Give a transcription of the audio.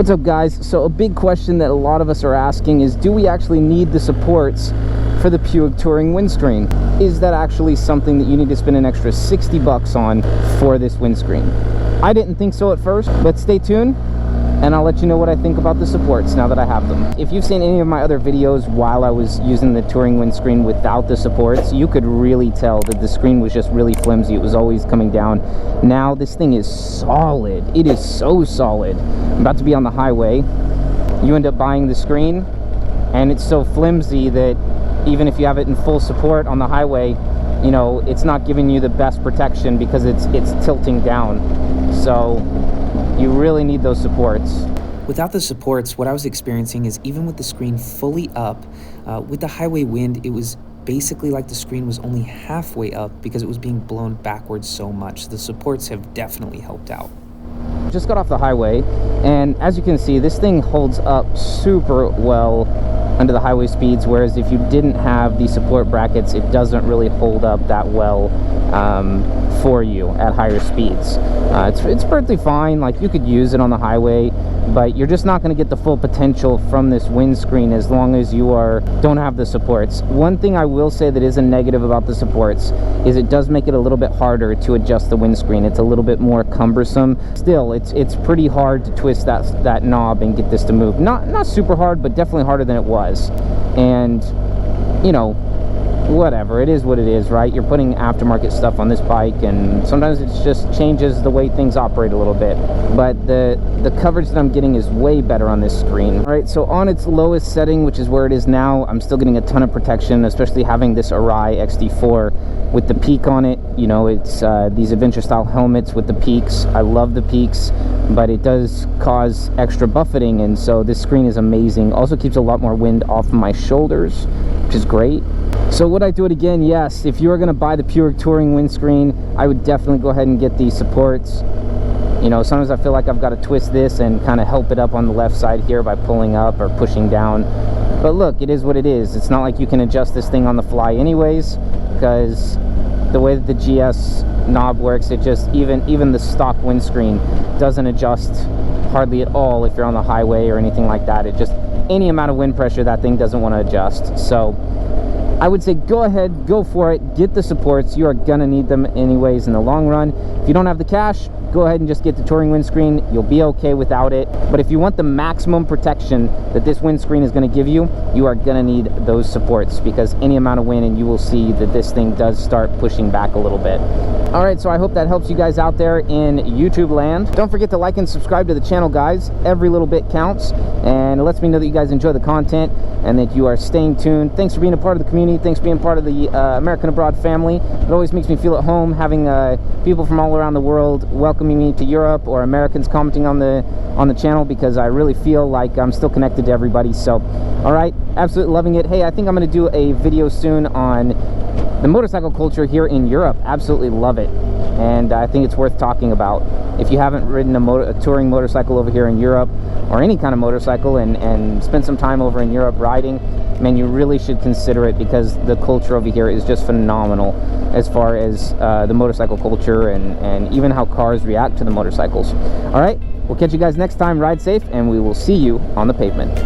What's up, guys? So a big question that a lot of us are asking is, do we actually need the supports for the Puig Touring windscreen? Is that actually something that you need to spend an extra 60 bucks on for this windscreen? I didn't think so at first, but stay tuned and I'll let you know what I think about the supports now that I have them. If you've seen any of my other videos while I was using the touring windscreen without the supports, you could really tell that the screen was just really flimsy. It was always coming down. Now this thing is solid. It is so solid. I'm about to be on the highway. You end up buying the screen and it's so flimsy that even if you have it in full support on the highway, you know, it's not giving you the best protection because it's tilting down. So you really need those supports. Without the supports, what I was experiencing is even with the screen fully up, with the highway wind, it was basically like the screen was only halfway up because it was being blown backwards so much. The supports have definitely helped out. Just got off the highway, and as you can see, this thing holds up super well under the highway speeds, whereas if you didn't have the support brackets, it doesn't really hold up that well for you at higher speeds. It's perfectly fine. Like, you could use it on the highway, but you're just not going to get the full potential from this windscreen as long as you don't have the supports. One thing I will say that is a negative about the supports is it does make it a little bit harder to adjust the windscreen. It's a little bit more cumbersome. Still, it's pretty hard to twist that knob and get this to move. Not super hard, but definitely harder than it was. And you know, whatever, it is what it is, right? You're putting aftermarket stuff on this bike, and sometimes it just changes the way things operate a little bit. But the coverage that I'm getting is way better on this screen. All right, so on its lowest setting, which is where it is now, I'm still getting a ton of protection, especially having this Arai XD4 with the peak on it. You know, it's these adventure style helmets with the peaks. I love the peaks, but it does cause extra buffeting, and so this screen is amazing. Also keeps a lot more wind off of my shoulders, which is great. So would I do it again? Yes. If you are going to buy the Puig Touring windscreen, I would definitely go ahead and get these supports. You know, sometimes I feel like I've got to twist this and kind of help it up on the left side here by pulling up or pushing down. But look, it is what it is. It's not like you can adjust this thing on the fly anyways, because the way that the GS knob works, it just, even the stock windscreen doesn't adjust hardly at all if you're on the highway or anything like that. It just, any amount of wind pressure, that thing doesn't want to adjust. So I would say go ahead, go for it, get the supports. You are gonna need them anyways in the long run. If you don't have the cash, go ahead and just get the touring windscreen. You'll be okay without it. But if you want the maximum protection that this windscreen is gonna give you, you are gonna need those supports, because any amount of wind and you will see that this thing does start pushing back a little bit. All right, so I hope that helps you guys out there in YouTube land. Don't forget to like and subscribe to the channel, guys. Every little bit counts, and it lets me know that you guys enjoy the content and that you are staying tuned. Thanks for being a part of the community. Thanks for being part of the American Abroad family. It always makes me feel at home having people from all around the world welcoming me to Europe, or Americans commenting on the channel, because I really feel like I'm still connected to everybody. So, all right, absolutely loving it. Hey, I think I'm going to do a video soon on the motorcycle culture here in Europe. Absolutely love it, and I think it's worth talking about. If you haven't ridden a touring motorcycle over here in Europe, or any kind of motorcycle, and spent some time over in Europe riding, man, you really should consider it, because the culture over here is just phenomenal as far as the motorcycle culture and even how cars react to the motorcycles. All right, we'll catch you guys next time. Ride safe, and we will see you on the pavement.